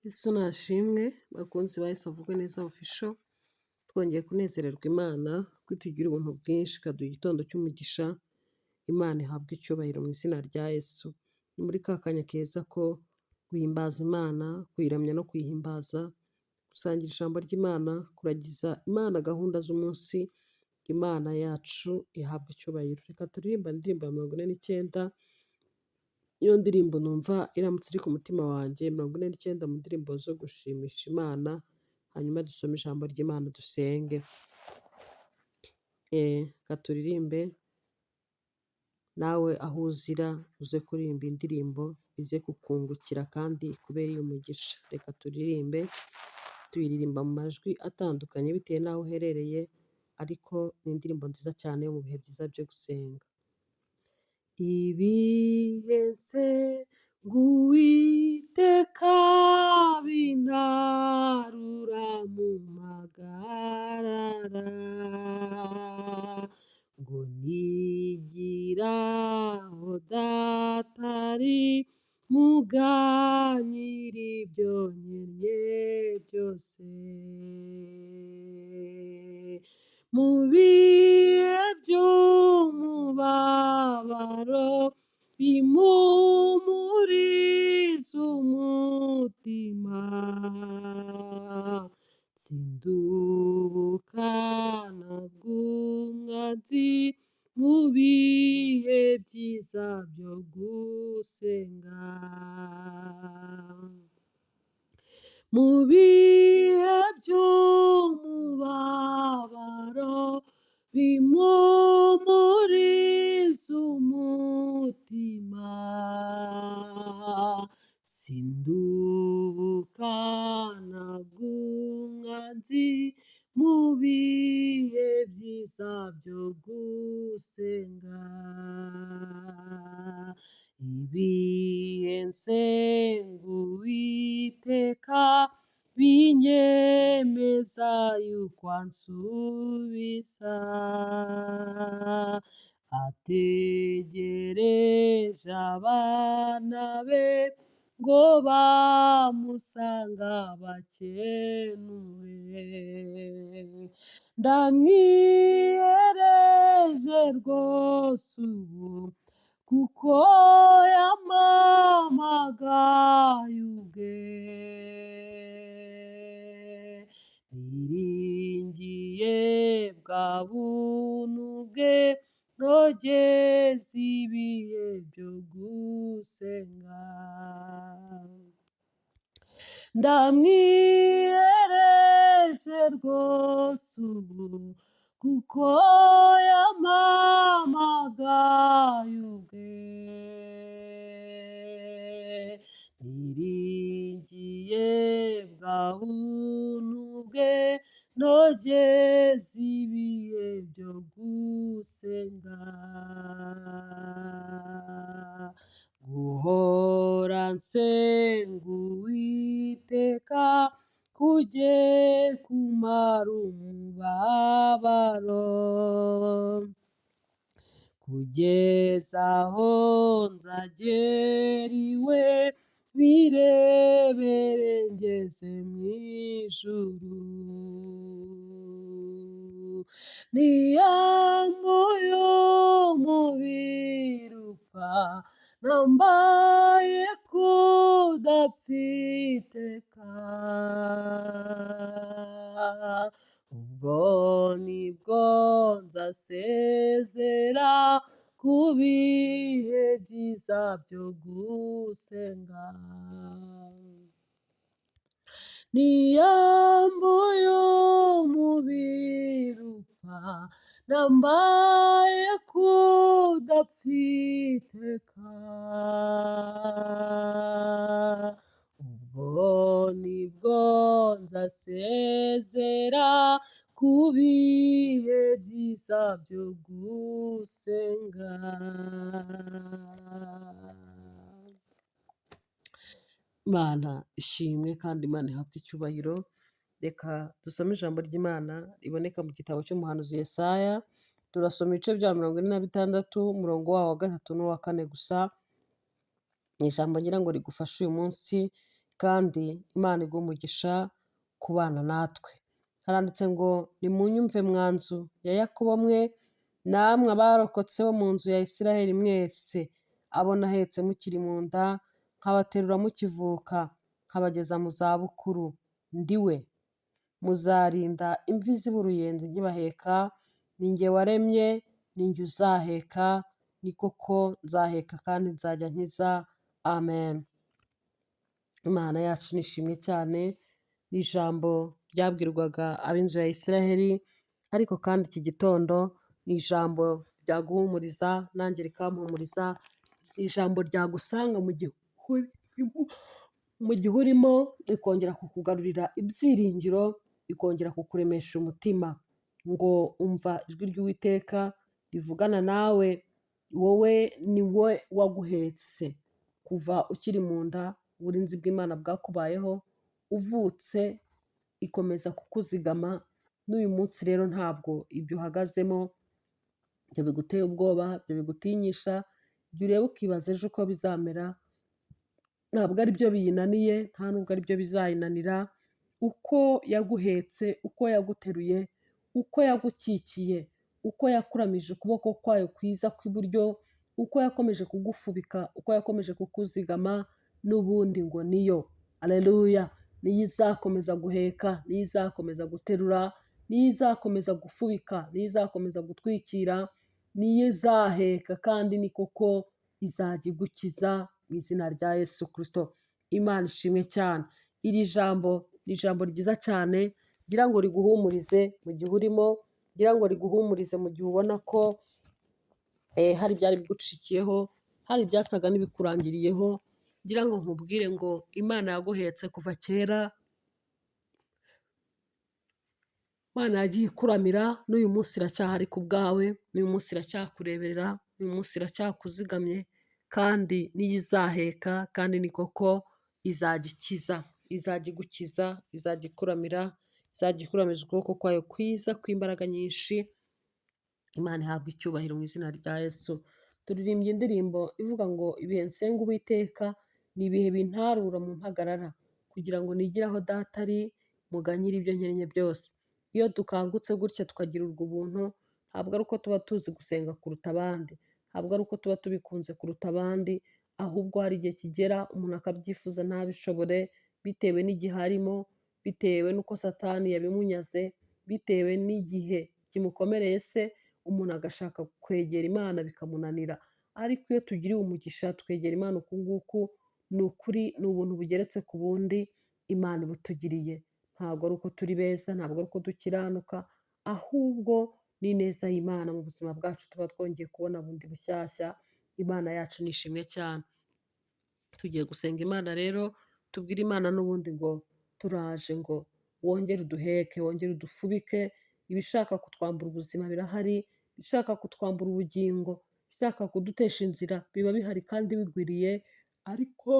Yesu nashimwe bakunzi ba Yesu avugwe neza official, twongeye kunezererwa Imana ko itugira ubuntu bwinshi ikaduha igitondo cy'umugisha. Imana ihabwe icyubahiro mu izina rya Yesu. Ni muri ka kanya keza ko guhimbaza Imana, kuyiramya no kuyihimbaza, gusangira ijambo ry'Imana, kuragiza Imana gahunda z'umunsi. Imana yacu ihabwe icyubahiro. Reka turirimba indirimbo ya 49. Iyo ndirimbo numva iramutse iri ku mutima wanjye, 49 mu ndirimbo zo gushimisha Imana, hanyuma dusome ijambo ry'Imana dusenge. Reka turirimbe, nawe aho uzira uze kuririmba indirimbo ize kukungukira kandi ikubereye umugisha. Reka turirimbe, tuyiririmba mu majwi atandukanye bitewe n'aho uherereye, ariko ni indirimbo nziza cyane yo mu bihe byiza byo gusenga. Ibihenze ng'Uwiteka bintarura mu magarara, ngo nigiraho datari muganyira ibyo nkennye byose. Mu bihe by'umubabaro bimpumuriza umutima, sindubukana bw'umwanzi mu bihe byiza byo gusenga. Mu bihe by'umubabaro bimpumuriza umutima, sindubukana bw'umwanzi mu bihe byiza byo gusenga. Ibihe nsenga Uwiteka binyemeza yuko ansubiza, ategereje abana be ngo bamusanga bakenuye. Ndamwihereje rwose ubu, kuko yampamagaye ubwe. Niringiye bwa buntu bwe, nogeza ibihe byo gusenga. Ndamwihereje rwose ubu, kuko yampamagaye ubwe. Niringiye bwa buntu bwe, nogeza ibihe byo gusenga. Guhora nsenga Uwiteka kujye kumara umubabaro, kugeza aho nzagera iwe birebere ngeze mu ijuru. Niyambuye umubiri upfa, nambaye kudapfa iteka, ubwo nibwo nzasezera ku bihe byiza byo gusenga. Niyambuye umubiri upfa, nambaye kudapfa iteka, ubwo nibwo nzasezera ku bihe byiza byo gusenga. Imana ishimwe kandi Imana ihabwe icyubahiro. Reka dusome ijambo ry'Imana riboneka mu gitabo cy'umuhanuzi Yesaya. Turasoma ibice bya 46, umurongo wawo wa 3 n'uwa 4 gusa. Ni ijambo ngira ngo rigufashe uyu munsi. kandi Imana iguhe umugisha kubana natwe. Haranditse ngo nimunyumve mwanzu ya Yakobo mwe, namwe abarokotse bo mu nzu ya Isiraheli mwese, abo nahetse mukiri mu nda, nkabaterura mukivuka, nkabageza mu zabukuru, ndi we. Muzarinda imvi ziba uruyenzi nkibaheka, ni jye waremye, ni jye uzaheka, ni koko nzaheka kandi nzajya nkiza. Amen. Imana yacu nishimwe cyane, ni ijambo ryabwirwaga ab'inzu ya Isiraheli, ariko kandi iki gitondo ni ijambo ryaguhumuriza nanjye rikampumuriza, ni ijambo ryagusanga mu gihe urimo, rikongera kukugarurira ibyiringiro, rikongera kukuremesha umutima, ngo umva ijwi ry'Uwiteka rivugana nawe, wowe ni we waguhetse kuva ukiri mu nda, uburinzi bw'Imana bwakubayeho, uvutse ikomeza kukuzigama, n'uyu munsi rero ntabwo ibyo uhagazemo ibyo biguteye ubwoba, ibyo bigutinyisha, ibyo ureba ukibaza ejo uko bizamera, ntabwo ari byo biyinaniye, nta nubwo ari byo bizayinanira. Uko yaguhetse, uko yaguteruye, uko yagukikiye, uko yakuramije ukuboko kwayo kwiza kw'iburyo, uko yakomeje kugufubika, uko yakomeje kukuzigama, n'ubundi ngo niyo. Aleluya! Niyo izakomeza guheka, niyo izakomeza guterura, niyo izakomeza gufubika, niyo izakomeza gutwikira, niyo izaheka, kandi ni koko izajya igukiza mu izina rya Yesu Kristo. Imana ishimwe cyane. Iri jambo ni ijambo ryiza cyane, ngira ngo riguhumurize mu gihe urimo, ngira ngo riguhumurize mu gihe ubona ko hari ibyari bigucikiyeho, hari ibyasaga n'ibikurangiriyeho, ngira ngo nkubwire ngo Imana yaguhetse kuva kera, Imana yagiye ikuramira, n'uyu munsi iracyahari ku bwawe, n'uyu munsi iracyakureberera, n'uyu munsi iracyakuzigamye, kandi niyo izaheka, kandi ni koko izajya ikiza, izajya igukiza, izajya ikuramira, izajya ikuramiza ukuboko kwayo kwiza kw'imbaraga nyinshi. Imana ihabwa icyubahiro mu izina rya Yesu. Turirimbye indirimbo ivuga ngo ibihe nsenga Uwiteka ni ibihe bintarura mu mpagarara, kugira ngo nigire aho data ari, muganyire ibyo nkennye byose. Iyo dukangutse gutya tukagira ubwo buntu, ntabwo ari uko tuba tuzi gusenga kuruta abandi, ntabwo ari uko tuba tubikunze kuruta abandi, ahubwo hari igihe kigera umuntu akabyifuza ntabishobore, bitewe n'igihe arimo, bitewe n'uko Satani yabimunyaze, bitewe n'igihe kimukomereye se, umuntu agashaka kwegera Imana bikamunanira. Ariko iyo tugiriwe umugisha twegera Imana uku nguku, ni ukuri, ni ubuntu bugeretse ku bundi Imana ibutugiriye. Ntabwo ari uko turi beza, ntabwo ari uko dukiranuka, ahubwo ni ineza y'Imana mu buzima bwacu tuba twongeye kubona bundi bushyashya. Imana yacu nishimwe cyane. Tugiye gusenga Imana rero, tubwire Imana n'ubundi ngo turaje, ngo wongere uduheke, wongere udufubike, ibishaka kutwambura ubuzima birahari, ibishaka kutwambura ubugingo, ibishaka kudutesha inzira biba bihari kandi bigwiriye, ariko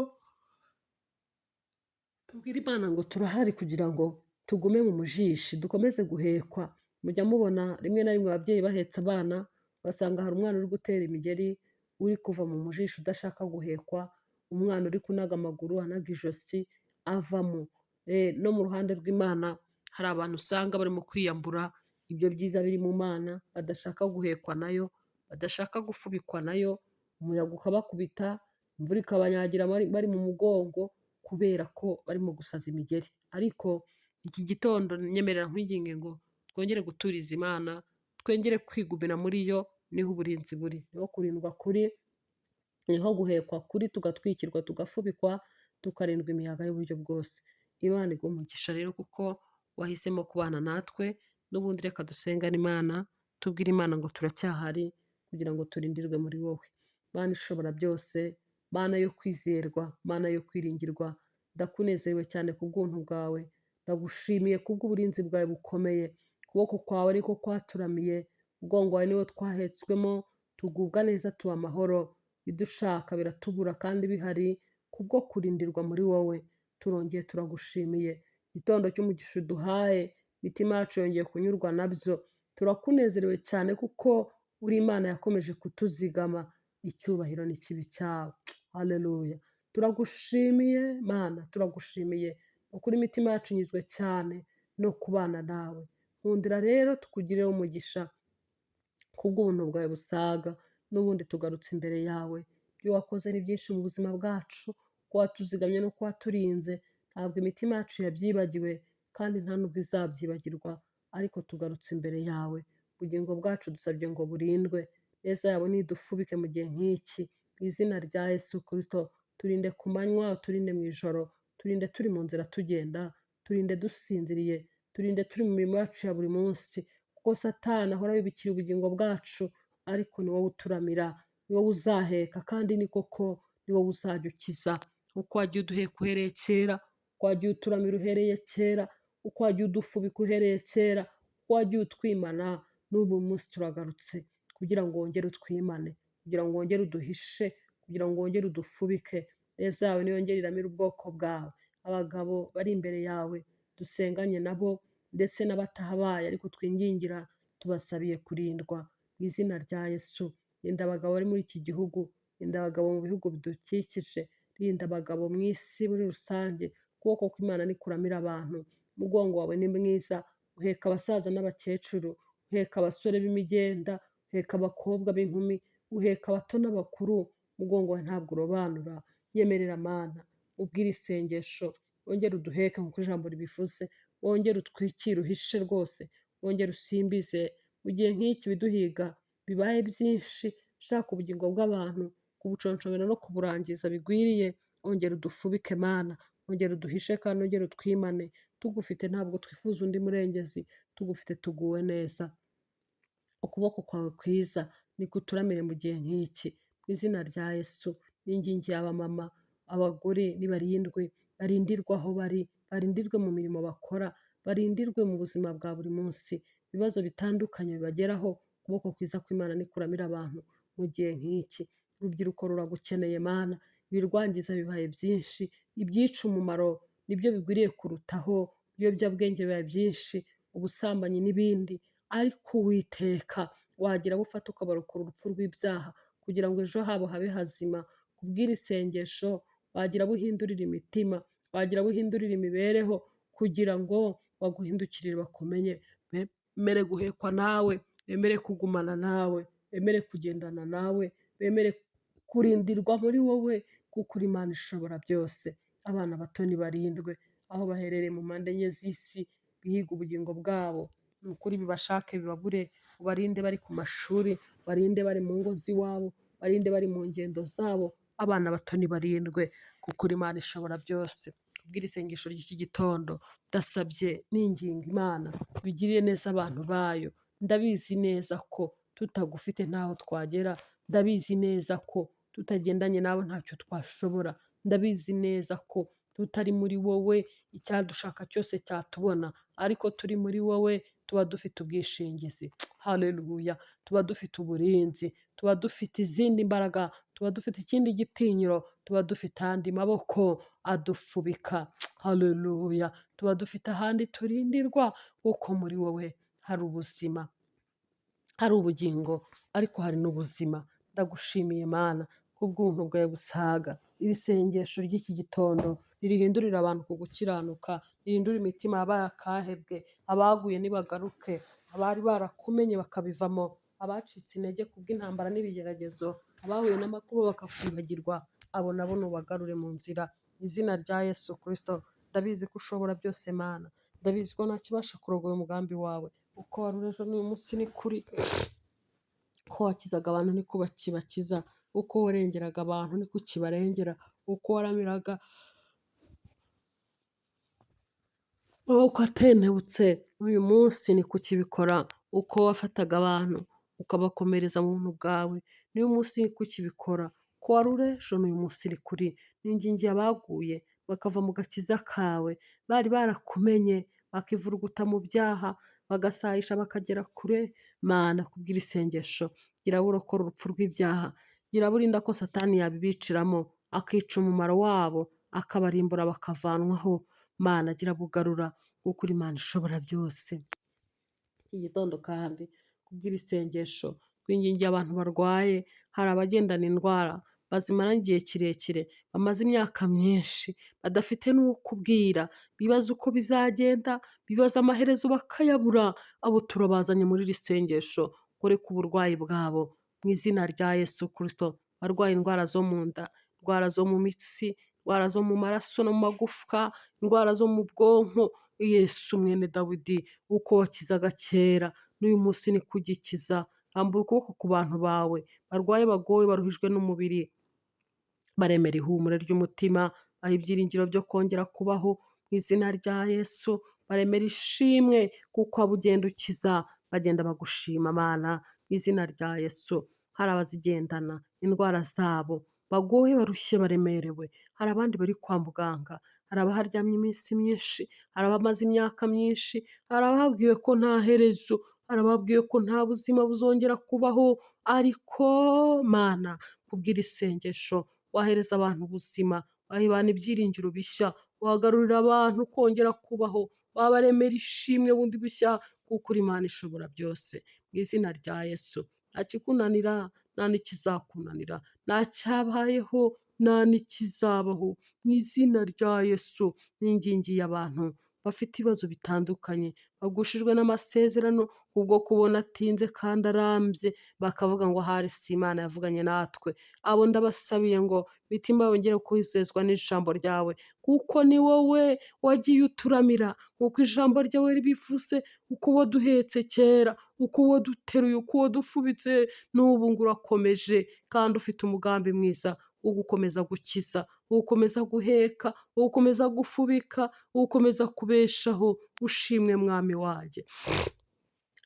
tubwire Imana ngo turahari kugira ngo tugume mu mujishi, dukomeze guhekwa. Mujya mubona rimwe na rimwe ababyeyi bahetse abana, ugasanga hari umwana uri gutera imigeri, uri kuva mu mujishi udashaka guhekwa, umwana uri kunaga amaguru, anaga ijosi, avamo. No mu ruhande rw'Imana hari abantu usanga barimo kwiyambura ibyo byiza biri mu Mana, badashaka guhekwa nayo, badashaka gufubikwa nayo, umuyaga ukabakubita, imvura ikabanyagira bari mu mugongo, kubera ko barimo gusaza imigeri. Ariko iki gitondo nyemerera nkwinginge ngo twongere guturiza Imana, twongere kwigumira muri yo, niho uburinzi buri, niho kurindwa kuri, niho guhekwa kuri, tugatwikirwa, tugafubikwa, tukarindwa imiyaga y'uburyo bwose. Imana iguhe umugisha rero kuko wahisemo kubana natwe, n'ubundi reka dusengane Imana, tubwire Imana ngo turacyahari kugira ngo turindirwe muri wowe. Mana ishobora byose, Mana yo kwizerwa, Mana yo kwiringirwa, ndakunezerewe cyane ku bw'ubuntu bwawe, ndagushimiye kubw'uburinzi bwawe bukomeye, ukuboko kwawe ariko kwaturamiye, umugongo wawe niwo twahetswemo, tugubwa neza tuba amahoro, bidushaka biratubura kandi bihari, kubwo kurindirwa muri wowe. Turongeye turagushimiye, igitondo cy'umugisha uduhaye, imitima yacu yongeye kunyurwa nabyo, turakunezerewe cyane kuko uri Imana yakomeje kutuzigama, icyubahiro n'ikibi cyawe. Haleluya. Turagushimiye Mana, turagushimiye ukuri imitima yacu inyuzwe cyane no kubana nawe. Nkundira rero tukugireho umugisha kubw'ubuntu bwawe busaga, n'ubundi tugarutse imbere yawe. Ibyo wakoze ni byinshi mu buzima bwacu, ko watuzigamye no ko waturinze, ntabwo imitima yacu yabyibagiwe kandi nta nubwo izabyibagirwa, ariko tugarutse imbere yawe. Ubugingo bwacu dusabye ngo burindwe, neza yawe nidufubike mu gihe nk'iki, mu izina rya Yesu Kristo. Turinde ku manywa, turinde mu ijoro, turinde turi mu nzira tugenda, turinde dusinziriye, turinde turi mu mirimo yacu ya buri munsi, kuko Satani ahora yubikira ubugingo bwacu, ariko ni wowe uturamira, ni wowe uzaheka, kandi ni koko ni wowe uzajya ukiza. Uko wagiye uduheka uhereye kera, uko wagiye uturamira uhereye kera, uko wagiye udufubika uhereye kera, uko wagiye utwimana, n'ubu munsi turagarutse kugira ngo wongere utwimane, kugira ngo wongere uduhishe, kugira ngo wongere udufubike. Neza yawe niyongere iramire ubwoko bwawe. Abagabo bari imbere yawe dusenganye nabo, ndetse n'abatahabaye ariko twingingira, tubasabiye kurindwa mu izina rya Yesu. Rinda abagabo bari muri iki gihugu, rinda abagabo mu bihugu bidukikije, rinda abagabo mu isi muri rusange. Ukuboko kw'Imana nikuramira abantu. Umugongo wawe ni mwiza, uheka abasaza n'abakecuru, uheka abasore b'imigenda, uheka abakobwa b'inkumi, uheka abato n'abakuru. Umugongo wawe ntabwo urobanura. Nyemerera Mana, ubwire isengesho, wongere uduheke nk'uko ijambo ribivuze, wongere utwikire uhishe rwose, wongere usimbize. Mu gihe nk'iki ibiduhiga bibaye byinshi, shaka ubugingo bw'abantu kubuconshomera no kuburangiza bigwiriye, wongere udufubike Mana, wongere uduhishe kandi wongere utwimane. Tugufite ntabwo twifuza undi murengezi, tugufite tuguwe neza. Ukuboko kwawe kwiza nikuturamire mu gihe nk'iki, mu izina rya Yesu. N'ingingi y'abamama, abagore nibarindwe, barindirwe aho bari, barindirwe mu mirimo bakora, barindirwe mu buzima bwa buri munsi. Ibibazo bitandukanye bibageraho, ukuboko kwiza kw'Imana nikuramira abantu mu gihe nk'iki. Urubyiruko ruragukeneye Mana, ibirwangiza bibaye byinshi, ibyica umumaro nibyo bigwiriye kurutaho, ibiyobyabwenge bibaye byinshi, ubusambanyi n'ibindi. Ariko Uwiteka wagira abo ufata ukabarokora urupfu rw'ibyaha, kugira ngo ejo habo habe hazima. Kubw'iri isengesho wagira abo uhindurira imitima, wagira abo uhindurira imibereho, kugira ngo baguhindukirire bakumenye, bemere guhekwa nawe, bemere kugumana nawe, bemere kugendana nawe, bemere kurindirwa muri wowe, kuko uri Imana ishobora byose. Abana bato nibarindwe, aho baherereye mu mpande enye z'isi, bihiga ubugingo bwabo. Ni ukuri bibashake bibabure, ubarinde bari ku mashuri, barinde bari mu ngo z'iwabo, barinde bari mu ngendo zabo. Abana bato nibarindwe, kuko uri Imana ishobora byose. Kubw'iri isengesho ry'iki gitondo, ndasabye ninginga Imana bigirire neza abantu bayo. Ndabizi neza ko tutagufite ntaho twagera, ndabizi neza ko tutagendanye nawe ntacyo twashobora, ndabizi neza ko tutari muri wowe icyadushaka cyose cyatubona, ariko turi muri wowe tuba dufite ubwishingizi. Haleluya! Tuba dufite uburinzi, tuba dufite izindi mbaraga, tuba dufite ikindi gitinyiro, tuba dufite andi maboko adufubika. Haleluya! Tuba dufite ahandi turindirwa, kuko muri wowe hari ubuzima, hari ubugingo, ariko hari n'ubuzima. Ndagushimiye Mana kubw'ubuntu bwawe busaga. Iri sengesho ry'iki gitondo ririhindurira abantu ku gukiranuka, rihindure imitima yabaye akahebwe, abaguye nibagaruke, abari barakumenye bakabivamo, abacitse intege kubw'intambara n'ibigeragezo, abahuye n'amakuba bakakwibagirwa, abo nabo nubagarure mu nzira. Izina rya Yesu Kristo. Ndabizi ko ushobora byose Mana, ndabizi ko ntakibasha kurogoya umugambi wawe. Uko wari uri ejo n'uyu munsi ni kuri, uko wakizaga abantu niko bakibakiza, uko warengeraga abantu niko ukibarengera, uko waramiraga amaboko atentebutse uyu munsi niko ukibikora, uko wafataga abantu ukabakomereza mu buntu bwawe n'uyu munsi niko ukibikora. Uko wari uri ejo n'uyu munsi ni kuri. Ningingiye abaguye bakava mu gakiza kawe, bari barakumenye bakivuruguta mu byaha, bagasahisha bakagera kure. Mana kubw'iri isengesho, gira abo urokora urupfu rw'ibyaha, gira abo urinda ko Satani yabibiciramo, akica umumaro wabo, akabarimbura bakavanwaho. Mana gira abo ugarura, kuko uri Imana ishobora byose. Iki gitondo kandi kubw'iri isengesho twingingiye abantu barwaye, hari abagendana indwara bazimaranye igihe kirekire, bamaze imyaka myinshi, badafite n'uwo kubwira, bibaza uko bizagenda, bibaza amaherezo bakayabura, abo turabazanye muri iri sengesho, kore ku burwayi bwabo mu izina rya Yesu Kristo, barwaye indwara zo mu nda, indwara zo mu mitsi, indwara zo mu maraso no mu magufwa, indwara zo mu bwonko, Yesu mwene Dawidi, uko wakizaga kera n'uyu munsi ni ko ugikiza, rambura ukuboko ku bantu bawe barwaye, bagowe, baruhijwe n'umubiri, baremera ihumure ry'umutima, baha ibyiringiro byo kongera kubaho mu izina rya Yesu, baremera ishimwe kuko waba ugenda ukiza, bagenda bagushima Mana mu izina rya Yesu. Hari abazigendana indwara zabo, bagoye, barushye, baremerewe, hari abandi bari kwa muganga, hari abaharyamye iminsi myinshi, hari abamaze imyaka myinshi, hari ababwiwe ko nta herezo, hari ababwiwe ko nta buzima buzongera kubaho, ariko Mana kubw'iri sengesho wahereza abantu ubuzima, waha abantu ibyiringiro bishya, wagarurira abantu kongera kubaho, wabaremera ishimwe bundi bushya kuko uri Imana ishobora byose mu izina rya Yesu. Nta kikunanira, nta n'ikizakunanira, nta cyabayeho, nta n'ikizabaho mu izina rya Yesu. Ningingiye abantu bafite ibibazo bitandukanye, bagushijwe n'amasezerano kubwo kubona atinze kandi arambye, bakavuga ngo ahari si Imana yavuganye natwe, abo ndabasabiye ngo mitima yongere kwizezwa n'ijambo ryawe, kuko ni wowe wagiye uturamira nk'uko ijambo ryawe ribivuze, uko waduhetse kera, uko waduteruye, uko wadufubitse, n'ubu ngo urakomeje kandi ufite umugambi mwiza wo gukomeza gukiza, wo gukomeza guheka, wo gukomeza gufubika, wo gukomeza kubeshaho. Ushimwe mwami wanjye,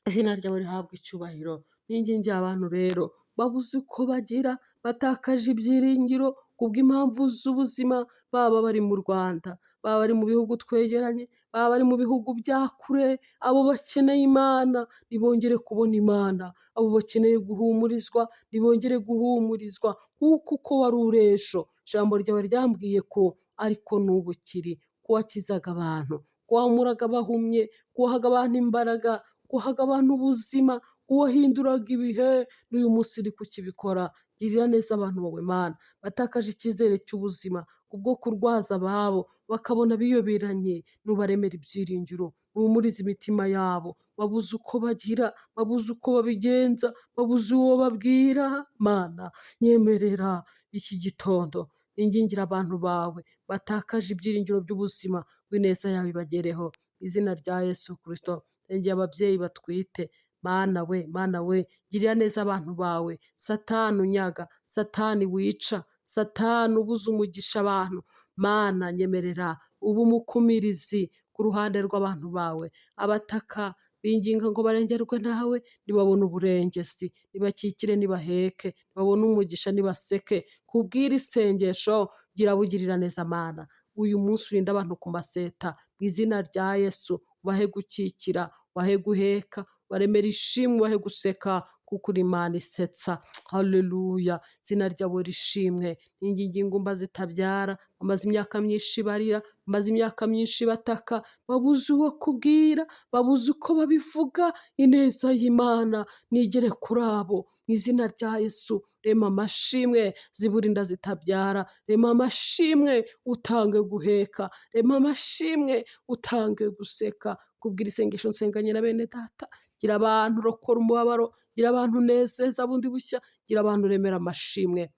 izina ryawe rihabwa icyubahiro. Ningingiye abantu rero babuze uko bagira, batakaje ibyiringiro kubw'impamvu z'ubuzima, baba bari mu Rwanda, baba bari mu bihugu twegeranye, baba bari mu bihugu bya kure, abo bakeneye Imana nibongere kubona Imana, abo bakeneye guhumurizwa nibongere guhumurizwa, kuko uko wari uri ejo, ijambo ryawe ryambwiye ko ariko n'ubu ukiri, ko wakizaga abantu, ko wahumuraga abahumye, ko wahaga abantu imbaraga, ko wahaga abantu ubuzima, ko wahinduraga ibihe, n'uyu munsi uri kukibikora. Girira neza abantu bawe Mana, batakaje icyizere cy'ubuzima kubwo kurwaza ababo, bakabona biyoberanye, nubaremera ibyiringiro, uhumurize imitima yabo, babuze uko bagira, babuze uko babigenza, babuze uwo babwira. Mana nyemerera iki gitondo ingingira abantu bawe batakaje ibyiringiro by'ubuzima, w'ineza yawe ibagereho izina rya Yesu Kristo. Nsengera ababyeyi batwite, Mana we, Mana we, girira neza abantu bawe, Satani unyaga, Satani wica, Satani ubuza umugisha abantu, Mana nyemerera ube umukumirizi ku ruhande rw'abantu bawe, abataka binginga ngo barengerwe nawe, nibabone uburengesi, nibakikire, nibaheke, nibabone umugisha, nibaseke. Kubw'iri sengesho gira bugirira neza Mana, uyu munsi urinde abantu ku maseta mu izina rya Yesu, ubahe gukikira, ubahe guheka, baremera ishimwe, ubahe guseka kuko uri Imana isetsa. Haleluya, izina ryawe rishimwe. Ningingiye ingumba zitabyara, bamaze imyaka myinshi barira, bamaze imyaka myinshi bataka, babuze uwo kubwira, babuze uko babivuga, ineza y'Imana nigere kuri abo mu izina rya Yesu. Rema amashimwe, zibura inda zitabyara, rema amashimwe, utange guheka, rema amashimwe, utange guseka. Kubwira isengesho nsenganye na bene data, gira abantu rokora umubabaro, gira abantu nezeza bundi bushya, gira abantu remera amashimwe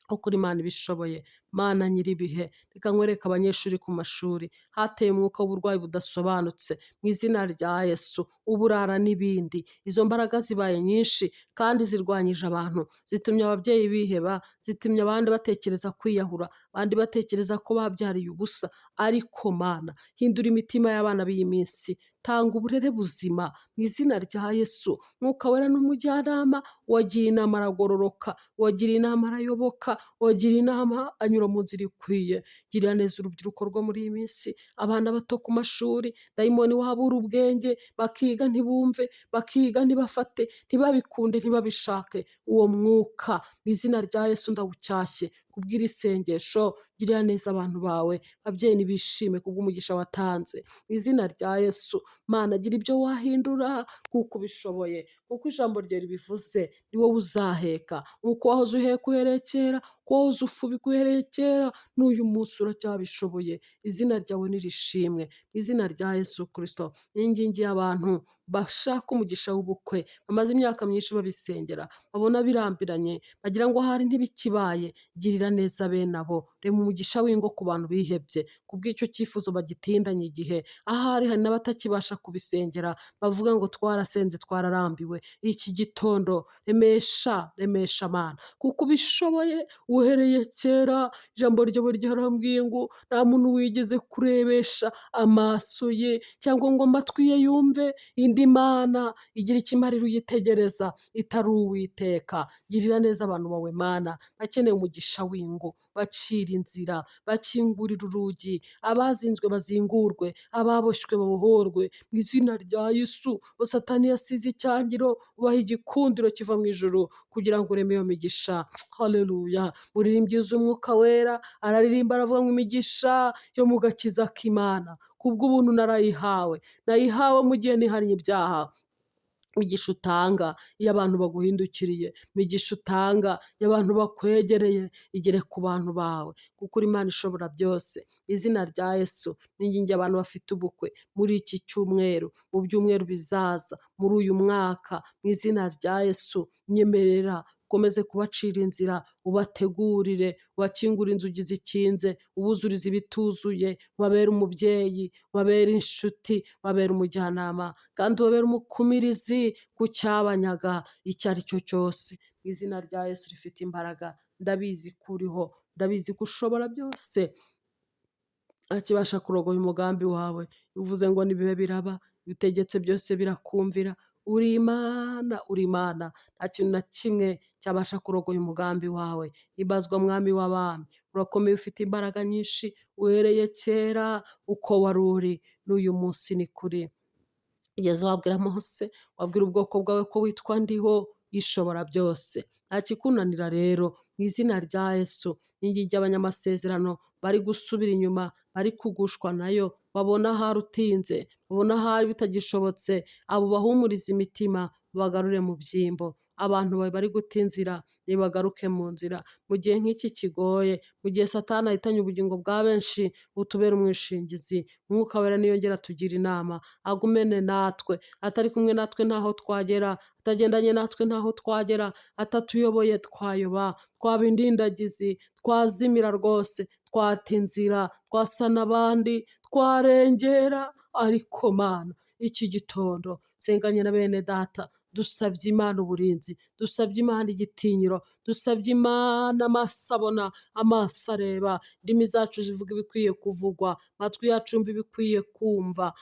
kuko uri Imana ibishoboye. Mana nyir'ibihe, reka nkwereke abanyeshuri ku mashuri hateye umwuka w'uburwayi budasobanutse mu izina rya Yesu, uburara n'ibindi. Izo mbaraga zibaye nyinshi kandi zirwanyije abantu, zitumye ababyeyi biheba, zitumye abandi batekereza kwiyahura, abandi batekereza ko babyariye ubusa. Ariko Mana hindura imitima y'abana b'iyi minsi, tanga uburere buzima mu izina rya Yesu. Mwuka wera n'umujyanama, wagira inama aragororoka, wagira inama arayoboka, wagira inama anyura mu nzira ikwiye. Girira neza urubyiruko rwo muri iyi minsi, abana bato ku mashuri, dayimoni wahabura ubwenge, bakiga ntibumve, bakiga ntibafate, ntibabikunde, ntibabishake. Uwo mwuka mu izina rya Yesu ndawucyashye kubw'iri sengesho girira neza abantu bawe, babyeyi nibishime kubw'umugisha watanze, mu izina rya Yesu. Mana gira ibyo wahindura kuko ubishoboye, kuko ijambo rye ribivuze ni wowe uzaheka, nk'uko wahoze uheka uhereye kera, uko wahoze ufubika uhereye kera, n'uyu munsi uracyabishoboye. Izina ryawe nirishimwe, mu izina rya Yesu Kristo. Ningingiye abantu bashaka umugisha w'ubukwe, bamaze imyaka myinshi babisengera, babona birambiranye, bagira ngo ahari ntibikibaye, girira neza bene abo, rema umugisha w'ingo ku bantu bihebye, kubw'icyo cyifuzo bagitindanye igihe, ahari hari n'abatakibasha kubisengera, bavuga ngo twarasenze twararambiwe. Iki gitondo remesha, remesha Mana, kuko ubishoboye uhereye kera. Ijambo ryawe ryarambwiye ngo nta muntu wigeze kurebesha amaso ye cyangwa ngo amatwi ye yumve indi mana igira ikimarira uyitegereza itari Uwiteka. Girira neza abantu bawe Mana, bakeneye umugisha w'ingo, bacira inzira, bakingurira urugi, abazinzwe bazingurwe, ababoshywe babohorwe, mu izina rya Yesu. Satani yasize icyangiro, ubaha igikundiro kiva mu ijuru kugira ngo ureme iyo migisha. Haleluya. Muririmbyi z'Umwuka Wera araririmba aravuga ngo imigisha yo mu gakiza k'Imana kubw'ubuntu narayihawe, nayihawe mu gihe nihannye ibyaha. Imigisha utanga iyo abantu baguhindukiriye, imigisha utanga iyo abantu bakwegereye, igere ku bantu bawe, kuko uri Imana ishobora byose. Izina rya Yesu ningingiye abantu bafite ubukwe muri iki cyumweru, mu byumweru bizaza, muri uyu mwaka, mu izina rya Yesu nyemerera ukomeze kubacira inzira, ubategurire, ubakingure inzugi zikinze, ubuzurize ibituzuye, ubabere umubyeyi, ubabere inshuti, ubabere umujyanama, kandi ubabere umukumirizi ku cyabanyaga icyo ari cyo cyose. Mu izina rya Yesu rifite imbaraga, ndabizi ko uriho, ndabizi ko ushobora byose, ntakibasha kurogoya umugambi wawe. Uvuze ngo nibibe biraba, utegetse byose birakumvira. Uri Imana, uri Imana, nta kintu na kimwe cyabasha kurogoya umugambi wawe. Ibazwa mwami w'abami, urakomeye, ufite imbaraga nyinshi, uhereye kera uko wari uri n'uyu munsi ni kuri. Ugeze wabwira Mose, wabwira ubwoko bwawe ko witwa ndiho ishobora byose, nta kikunanira rero. Mu izina rya Yesu ningingiye abanyamasezerano bari gusubira inyuma, bari kugushwa nayo, babona ahari utinze, babona ahari bitagishobotse, abo bahumuriza imitima, bagarure mu byimbo. Abantu bari guta inzira nibagaruke mu nzira, mu gihe nk'iki kigoye, mu gihe Satani ahitanye ubugingo bwa benshi, utubere umwishingizi. Umwuka Wera niyongera tugira inama, agumene natwe, atari kumwe natwe ntaho twagera, atagendanye natwe ntaho twagera, atatuyoboye twayoba, twaba indindagizi, twazimira rwose, twata inzira, twasa n'abandi, twarengera. Ariko Mana, iki gitondo nsenganye na bene data, dusabye Imana uburinzi, dusabye Imana igitinyiro, dusabye Imana amaso abona, amaso areba, indimi zacu zivuga ibikwiye kuvugwa, amatwi yacu yumva ibikwiye kumvwa.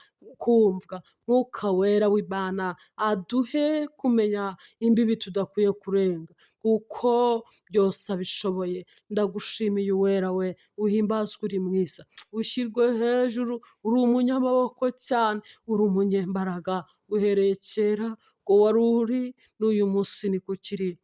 Mwuka Wera w'Imana aduhe kumenya imbibi tudakwiye kurenga, kuko byose abishoboye. Ndagushimiye Uwera we, uhimbazwe, uri mwiza, ushyirwe hejuru, uri umunyamaboko cyane, uri umunyembaraga, uhereye kera ko wari uri n'uyu munsi ni kukiri.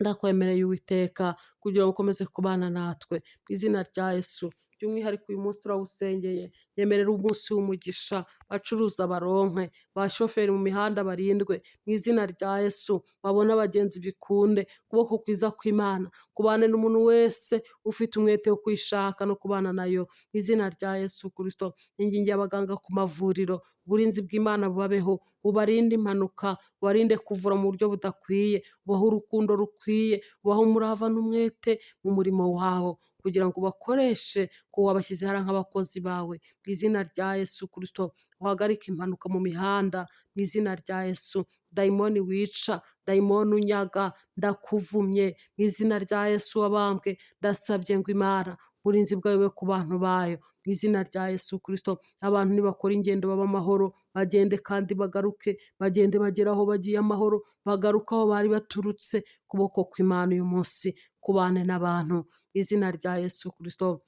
Ndakwemereye Uwiteka kugira ngo ukomeze kubana natwe, mu izina rya Yesu. By'umwihariko uyu munsi turawusengeye, nyemerera umunsi w'umugisha, bacuruza baronke, bashoferi mu mihanda barindwe, mu izina rya Yesu. Babone abagenzi bikunde, ukuboko kwiza kw'Imana kubane n'umuntu wese ufite umwete wo kwishaka no kubana nayo, mu izina rya Yesu Kristo. Ningingiye abaganga ku mavuriro, uburinzi bw'Imana bubabeho, ubarinde impanuka, ubarinde kuvura mu buryo budakwiye, ubahe urukundo rukwiye, ubahe umurava n'umwete mu murimo wawo, kugira ngo ubakoreshe ko wabashyize hariya nk'abakozi bawe, mu izina rya Yesu Kristo. Uhagarike impanuka mu mihanda, mu izina rya Yesu. Dayimoni wica, dayimoni unyaga, ndakuvumye mu izina rya Yesu wabambwe. Ndasabye ngo Imana uburinzi bwawe ku bantu bayo, mu izina rya Yesu Kristo. Abantu nibakora ingendo baba amahoro, bagende kandi bagaruke, bagende bagera aho bagiye amahoro, bagaruka aho bari baturutse. Ukuboko kw'Imana uyu munsi kubane n'abantu, mu izina rya Yesu Kristo.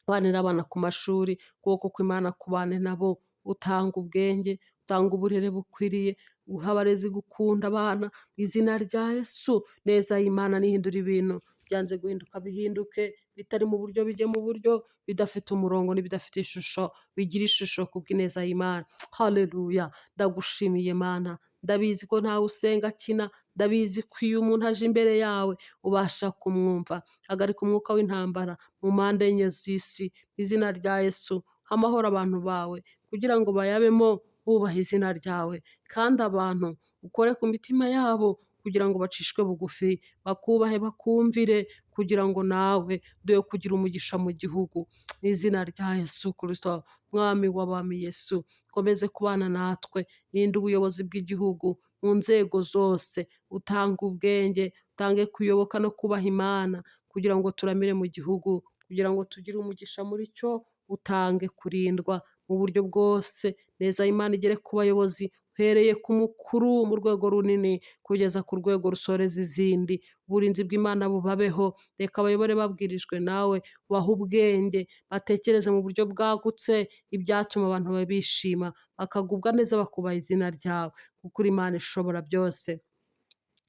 Banira abana ku mashuri, ukuboko kw'Imana kubane nabo, utanga ubwenge, utanga uburere bukwiriye, uha abarezi gukunda abana, mu izina rya Yesu. Neza y'Imana nihindura ibintu, byanze guhinduka bihinduke, bitari mu buryo bijye mu buryo, bidafite umurongo n'ibidafite ishusho bigira ishusho kubw'ineza y'Imana. Haleluya! Ndagushimiye Mana, ndabizi ko ntawe usenga akina, ndabizi ko iyo umuntu aje imbere yawe ubasha kumwumva. Hagarika umwuka w'intambara mu mpande enye z'isi, mu izina rya Yesu. Ha amahoro abantu bawe kugira ngo bayabemo bubaha izina ryawe, kandi abantu ukore ku mitima yabo kugira ngo bacishwe bugufi, bakubahe bakumvire, kugira ngo nawe duhe kugira umugisha mu gihugu. Mu izina rya Yesu Kristo, Mwami w'abami Yesu, ukomeze kubana natwe, rinda ubuyobozi bw'igihugu mu nzego zose, utange ubwenge, utange kuyoboka no kubaha Imana, kugira ngo turamire mu gihugu, kugira ngo tugire umugisha muri cyo, utange kurindwa mu buryo bwose, neza y'Imana igere ku bayobozi, uhereye ku mukuru mu rwego runini kugeza ku rwego rusoreza izindi. Uburinzi bw'Imana bubabeho, reka abayobore babwirijwe nawe, ubahe ubwenge, batekereze mu buryo bwagutse ibyatuma abantu bawe bishima, bakagubwa neza bakubaha izina ryawe, kuko uri Imana ishobora byose.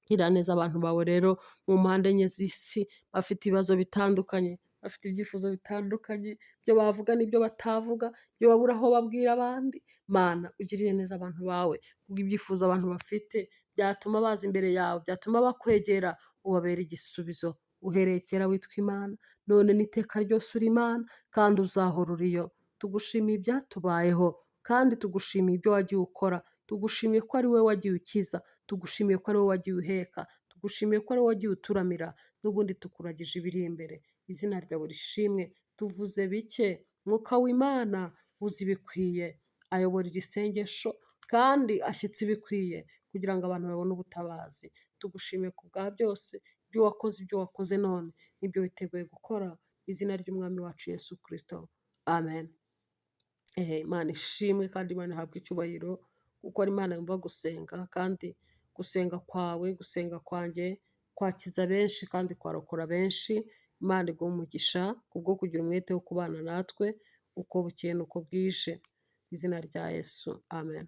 Gira neza abantu bawe rero mu mpande enye z'isi, bafite ibibazo bitandukanye, bafite ibyifuzo bitandukanye, ibyo bavuga n'ibyo batavuga, ibyo babura aho babwira abandi. Mana ugirire neza abantu bawe, kubw'ibyifuzo abantu bafite byatuma baza imbere yawe, byatuma bakwegera, ubabera igisubizo. Uhereye kera witwa Imana, none n'iteka ryose uri Imana, kandi uzahora uriyo. Tugushimiye ibyatubayeho, kandi tugushimiye ibyo wagiye ukora, tugushimiye ko ari wowe wagiye ukiza, tugushimiye ko ari wowe wagiye uheka, tugushimiye ko ari wowe wagiye uturamira, n'ubundi tukuragije ibiri imbere. Izina ryawe rishimwe. Tuvuze bike, Mwuka w'Imana uzi ibikwiye, ayobora iri sengesho kandi ashyitse ibikwiye, kugira ngo abantu babone ubutabazi. Tugushimiye ku bwa byose, ibyo wakoze none n'ibyo witeguye gukora, mu izina ry'Umwami wacu Yesu Kristo. Amen. Imana ishimwe kandi Imana ihabwe icyubahiro, kuko ari Imana yumva gusenga, kandi gusenga kwawe, gusenga kwanjye kwakiza benshi kandi kwarokora benshi. Imana iguhe umugisha kubwo kugira umwete wo kubana natwe uko bukeye n'uko bwije. Mu izina rya Yesu. Amen.